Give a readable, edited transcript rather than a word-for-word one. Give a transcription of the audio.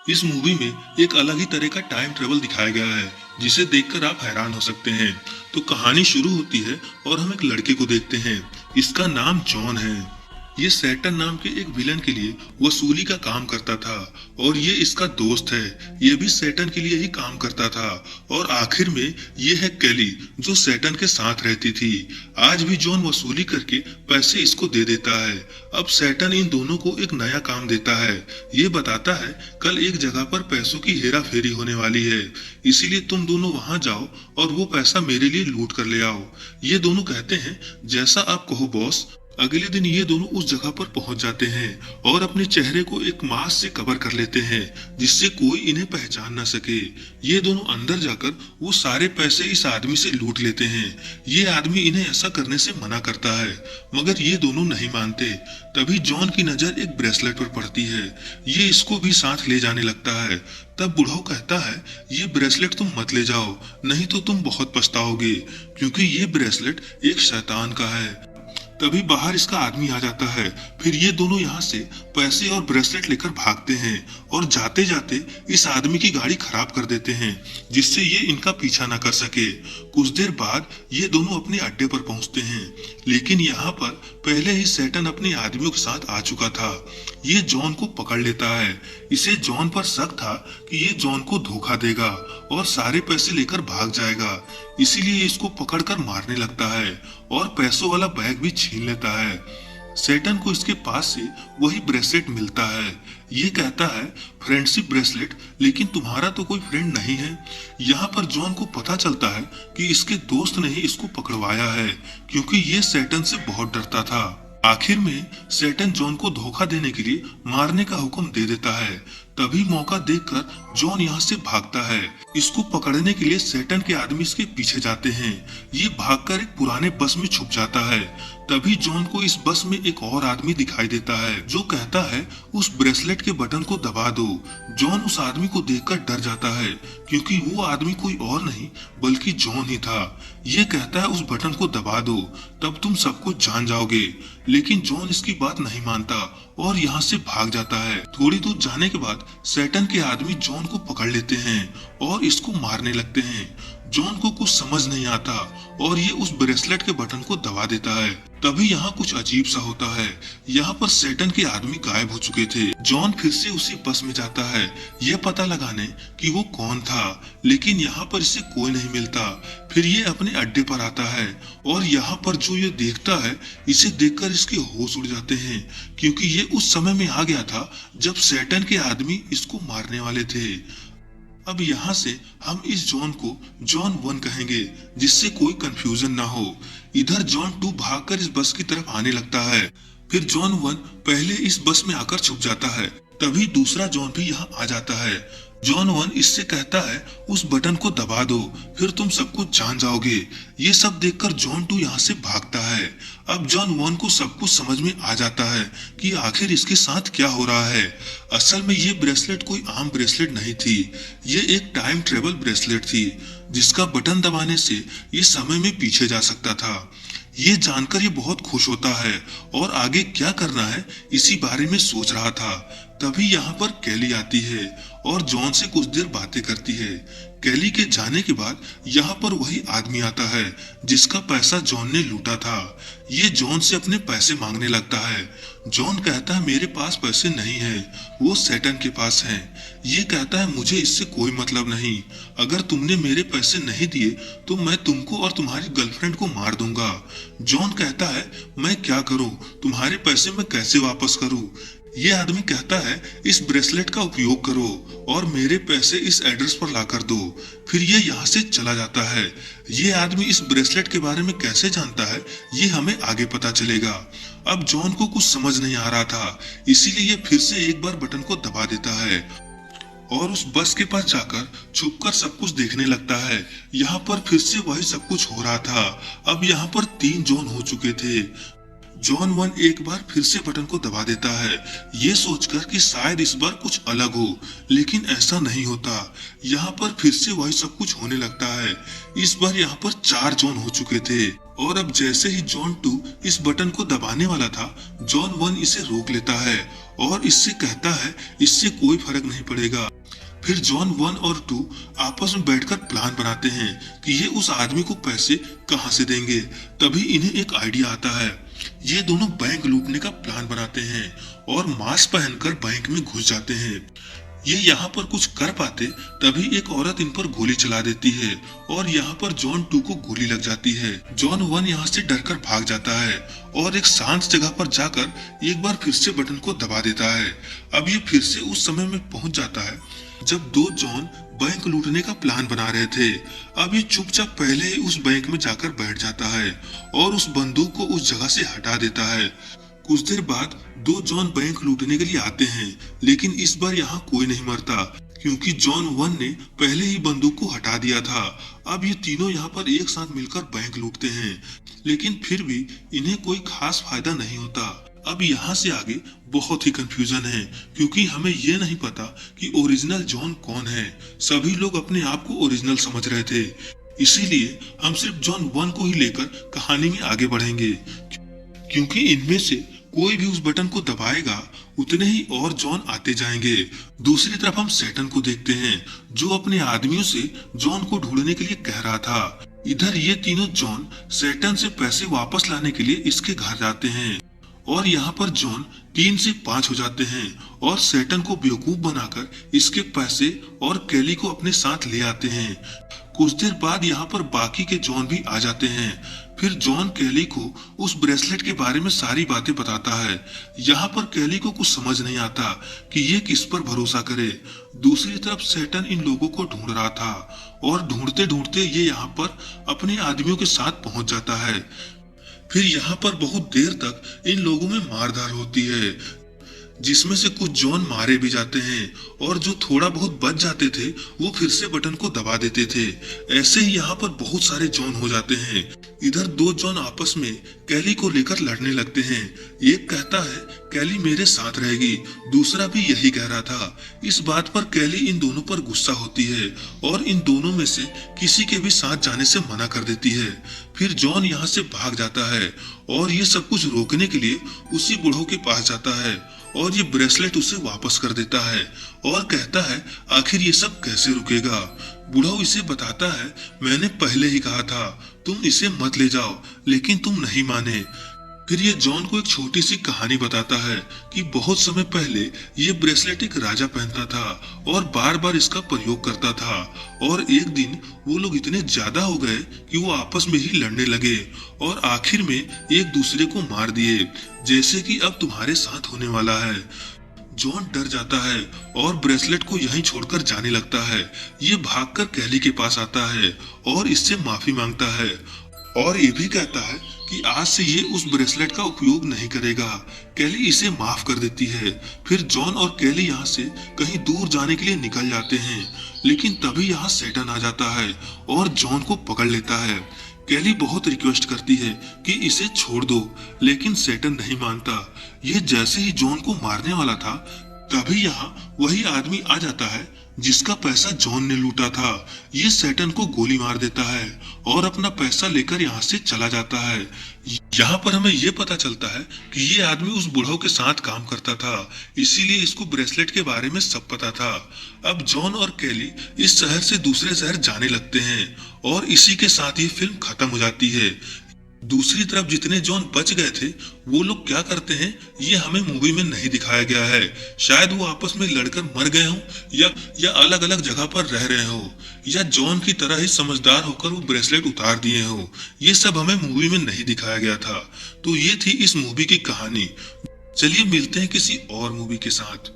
इस मूवी में एक अलग ही तरह का टाइम ट्रेवल दिखाया गया है जिसे देखकर आप हैरान हो सकते हैं। तो कहानी शुरू होती है और हम एक लड़के को देखते हैं। इसका नाम जॉन है। ये सैटर्न नाम के एक विलन के लिए वसूली का काम करता था और ये इसका दोस्त है। ये भी सैटर्न के लिए ही काम करता था। और आखिर में ये है कैली जो सैटर्न के साथ रहती थी। आज भी जॉन वसूली करके पैसे इसको दे देता है। अब सैटर्न इन दोनों को एक नया काम देता है। ये बताता है कल एक जगह पर पैसों की हेरा फेरी होने वाली है, इसीलिए तुम दोनों वहां जाओ और वो पैसा मेरे लिए लूट कर ले आओ। ये दोनों कहते हैं जैसा आप कहो बॉस। अगले दिन ये दोनों उस जगह पर पहुंच जाते हैं और अपने चेहरे को एक मास्क से कवर कर लेते हैं जिससे कोई इन्हें पहचान न सके। ये दोनों अंदर जाकर वो सारे पैसे इस आदमी से लूट लेते हैं। ये आदमी इन्हें ऐसा करने से मना करता है मगर ये दोनों नहीं मानते। तभी जॉन की नजर एक ब्रेसलेट पर पड़ती है। ये इसको भी साथ ले जाने लगता है। तब बुढ़ऊ कहता है ये ब्रेसलेट तुम मत ले जाओ, नहीं तो तुम बहुत पछताओगे, क्योंकि ये ब्रेसलेट एक शैतान का है। तभी बाहर इसका आदमी आ जाता है। फिर ये दोनों यहाँ से पैसे और ब्रेसलेट लेकर भागते हैं और जाते जाते इस आदमी की गाड़ी खराब कर देते हैं जिससे ये इनका पीछा न कर सके। कुछ देर बाद ये दोनों अपने अड्डे पर पहुंचते हैं, लेकिन यहाँ पर पहले ही सैटर्न अपने आदमियों के साथ आ चुका था। ये जॉन को पकड़ लेता है। इसे जॉन पर शक था कि ये जॉन को धोखा देगा और सारे पैसे लेकर भाग जाएगा, इसीलिए इसको पकड़कर मारने लगता है और पैसों वाला बैग भी छीन लेता है। सैटर्न को इसके पास से वही ब्रेसलेट मिलता है। ये कहता है फ्रेंडशिप ब्रेसलेट, लेकिन तुम्हारा तो कोई फ्रेंड नहीं है। यहाँ पर जॉन को पता चलता है कि इसके दोस्त ने ही इसको पकड़वाया है, क्योंकि ये सैटर्न से बहुत डरता था। आखिर में सैटर्न जॉन को धोखा देने के लिए मारने का हुक्म दे देता है। तभी मौका देखकर जॉन यहाँ से भागता है। इसको पकड़ने के लिए सैटर्न के आदमी इसके पीछे जाते हैं। ये भागकर एक पुराने बस में छुप जाता है। तभी जॉन को इस बस में एक और आदमी दिखाई देता है जो कहता है उस ब्रेसलेट के बटन को दबा दो। जॉन उस आदमी को देखकर डर जाता है क्योंकि वो आदमी कोई और नहीं बल्कि जॉन ही था। ये कहता है उस बटन को दबा दो, तब तुम सब कुछ जान जाओगे। लेकिन जॉन इसकी बात नहीं मानता और यहाँ से भाग जाता है। थोड़ी दूर जाने के बाद सैटर्न के आदमी जॉन को पकड़ लेते हैं और इसको मारने लगते हैं। जॉन को कुछ समझ नहीं आता और ये उस ब्रेसलेट के बटन को दबा देता है। तभी यहाँ कुछ अजीब सा होता है। यहाँ पर सैटर्न के आदमी गायब हो चुके थे। जॉन फिर से उसी बस में जाता है यह पता लगाने कि वो कौन था, लेकिन यहाँ पर इसे कोई नहीं मिलता। फिर ये अपने अड्डे पर आता है और यहाँ पर जो ये देखता है इसे देखकर इसके होश उड़ जाते हैं, क्योंकि ये उस समय में आ गया था जब सैटर्न के आदमी इसको मारने वाले थे। अब यहाँ से हम इस जॉन को जॉन 1 कहेंगे जिससे कोई कंफ्यूजन ना हो। इधर जॉन 2 भागकर इस बस की तरफ आने लगता है। फिर जॉन 1 पहले इस बस में आकर छुप जाता है। तभी दूसरा जॉन भी यहाँ आ जाता है। जॉन 1 इससे कहता है उस बटन को दबा दो, फिर तुम सब कुछ जान जाओगे। ये सब देखकर जॉन 2 यहाँ से भागता है। अब जॉन 1 को सब कुछ समझ में आ जाता है कि आखिर इसके साथ क्या हो रहा है। असल में ये ब्रेसलेट कोई आम ब्रेसलेट नहीं थी, ये एक टाइम ट्रेवल ब्रेसलेट थी जिसका बटन दबाने से ये समय में पीछे जा सकता था। ये जानकर ये बहुत खुश होता है और आगे क्या करना है इसी बारे में सोच रहा था। तभी यहाँ पर कैली आती है और जॉन से कुछ देर बातें करती है। कैली के जाने के बाद यहाँ पर वही आदमी आता है जिसका पैसा जॉन ने लूटा था। ये जॉन से अपने पैसे मांगने लगता है। जॉन कहता है मेरे पास पैसे नहीं है, वो सैटर्न के पास हैं। ये कहता है मुझे इससे कोई मतलब नहीं, अगर तुमने मेरे पैसे नहीं दिए तो मैं तुमको और तुम्हारी गर्लफ्रेंड को मार दूंगा। जॉन कहता है मैं क्या करूं, तुम्हारे पैसे मैं कैसे वापस करूं। ये आदमी कहता है इस ब्रेसलेट का उपयोग करो और मेरे पैसे इस एड्रेस पर लाकर दो। फिर ये यहाँ से चला जाता है। ये आदमी इस ब्रेसलेट के बारे में कैसे जानता है ये हमें आगे पता चलेगा। अब जॉन को कुछ समझ नहीं आ रहा था, इसीलिए ये फिर से एक बार बटन को दबा देता है और उस बस के पास जाकर छुपकर सब कुछ देखने लगता है। यहाँ पर फिर से वही सब कुछ हो रहा था। अब यहाँ पर 3 जॉन हो चुके थे। जॉन 1 एक बार फिर से बटन को दबा देता है, ये सोचकर कि शायद इस बार कुछ अलग हो, लेकिन ऐसा नहीं होता। यहाँ पर फिर से वही सब कुछ होने लगता है। इस बार यहाँ पर 4 जॉन हो चुके थे और अब जैसे ही जॉन 2 इस बटन को दबाने वाला था, जॉन 1 इसे रोक लेता है और इससे कहता है इससे कोई फर्क नहीं पड़ेगा, फिर जॉन 1 और 2 आपस में बैठकर प्लान बनाते हैं कि ये उस आदमी को पैसे कहां से देंगे। तभी इन्हें एक आइडिया आता है। ये दोनों बैंक लूटने का प्लान बनाते हैं और मास्क पहनकर बैंक में घुस जाते हैं। ये यहाँ पर कुछ कर पाते तभी एक औरत इन पर गोली चला देती है और यहाँ पर जॉन 2 को गोली लग जाती है। जॉन 1 यहाँ से डरकर भाग जाता है और एक शांत जगह पर जाकर एक बार फिर से बटन को दबा देता है। अब ये फिर से उस समय में पहुंच जाता है जब दो जॉन बैंक लूटने का प्लान बना रहे थे। अब ये चुपचाप पहले ही उस बैंक में जाकर बैठ जाता है और उस बंदूक को उस जगह से हटा देता है। कुछ देर बाद दो जॉन बैंक लूटने के लिए आते हैं, लेकिन इस बार यहाँ कोई नहीं मरता क्योंकि जॉन 1 ने पहले ही बंदूक को हटा दिया था। अब ये तीनों यहाँ पर एक साथ मिलकर बैंक लूटते हैं, लेकिन फिर भी इन्हें कोई खास फायदा नहीं होता। अब यहाँ से आगे बहुत ही कंफ्यूजन है क्योंकि हमें ये नहीं पता कि ओरिजिनल जॉन कौन है। सभी लोग अपने आप को ओरिजिनल समझ रहे थे, इसीलिए हम सिर्फ जॉन 1 को ही लेकर कहानी में आगे बढ़ेंगे क्योंकि इनमें से कोई भी उस बटन को दबाएगा उतने ही और जॉन आते जाएंगे। दूसरी तरफ हम सैटन को देखते हैं जो अपने आदमियों से जॉन को ढूंढने के लिए कह रहा था। इधर ये तीनों जॉन सैटन से पैसे वापस लाने के लिए इसके घर जाते हैं और यहाँ पर जॉन 3 से 5 हो जाते हैं और सैटन को बेवकूफ बनाकर इसके पैसे और कैली को अपने साथ ले आते हैं। कुछ देर बाद यहाँ पर बाकी के जॉन भी आ जाते हैं। फिर जॉन कैली को उस ब्रेसलेट के बारे में सारी बातें बताता है। यहाँ पर कैली को कुछ समझ नहीं आता कि ये किस पर भरोसा करे। दूसरी तरफ सैटन इन लोगों को ढूंढ रहा था और ढूंढते ढूंढते ये यहाँ पर अपने आदमियों के साथ पहुंच जाता है। फिर यहाँ पर बहुत देर तक इन लोगों में मारधार होती है जिसमें से कुछ जॉन मारे भी जाते हैं और जो थोड़ा बहुत बच जाते थे वो फिर से बटन को दबा देते थे। ऐसे ही यहाँ पर बहुत सारे जॉन हो जाते हैं। इधर दो जॉन आपस में कैली को लेकर लड़ने लगते हैं। एक कहता है कैली मेरे साथ रहेगी, दूसरा भी यही कह रहा था। इस बात पर कैली इन दोनों पर गुस्सा होती है और इन दोनों में से किसी के भी साथ जाने से मना कर देती है। फिर जॉन यहाँ से भाग जाता है और ये सब कुछ रोकने के लिए उसी बूढ़ों के पास जाता है और ये ब्रेसलेट उसे वापस कर देता है और कहता है आखिर ये सब कैसे रुकेगा। बूढ़ा इसे बताता है मैंने पहले ही कहा था तुम इसे मत ले जाओ, लेकिन तुम नहीं माने। फिर ये जॉन को एक छोटी सी कहानी बताता है कि बहुत समय पहले ये ब्रेसलेट एक राजा पहनता था और बार बार इसका प्रयोग करता था और एक दिन वो लोग इतने ज्यादा हो गए कि वो आपस में ही लड़ने लगे और आखिर में एक दूसरे को मार दिए, जैसे कि अब तुम्हारे साथ होने वाला है। जॉन डर जाता है और ब्रेसलेट को यहीं छोड़कर जाने लगता है। ये भागकर कैली के पास आता है और इससे माफी मांगता है और ये भी कहता है कि आज से ये उस ब्रेसलेट का उपयोग नहीं करेगा। कैली इसे माफ कर देती है। फिर जॉन और कैली यहाँ से कहीं दूर जाने के लिए निकल जाते हैं, लेकिन तभी यहाँ सैटन आ जाता है और जॉन को पकड़ लेता है। कैली बहुत रिक्वेस्ट करती है कि इसे छोड़ दो, लेकिन सैटन नहीं मानता। ये जैसे ही जॉन को मारने वाला था तभी यहाँ वही आदमी आ जाता है जिसका पैसा जॉन ने लूटा था। ये सैटन को गोली मार देता है और अपना पैसा लेकर यहाँ से चला जाता है। यहाँ पर हमें ये पता चलता है कि ये आदमी उस बूढ़ों के साथ काम करता था, इसीलिए इसको ब्रेसलेट के बारे में सब पता था। अब जॉन और कैली इस शहर से दूसरे शहर जाने लगते हैं और इसी के साथ ये फिल्म खत्म हो जाती है। दूसरी तरफ जितने जॉन बच गए थे वो लोग क्या करते हैं ये हमें मूवी में नहीं दिखाया गया है। शायद वो आपस में लड़कर मर गए हों या अलग अलग जगह पर रह रहे हो या जॉन की तरह ही समझदार होकर वो ब्रेसलेट उतार दिए हो। ये सब हमें मूवी में नहीं दिखाया गया था। तो ये थी इस मूवी की कहानी। चलिए मिलते हैं किसी और मूवी के साथ।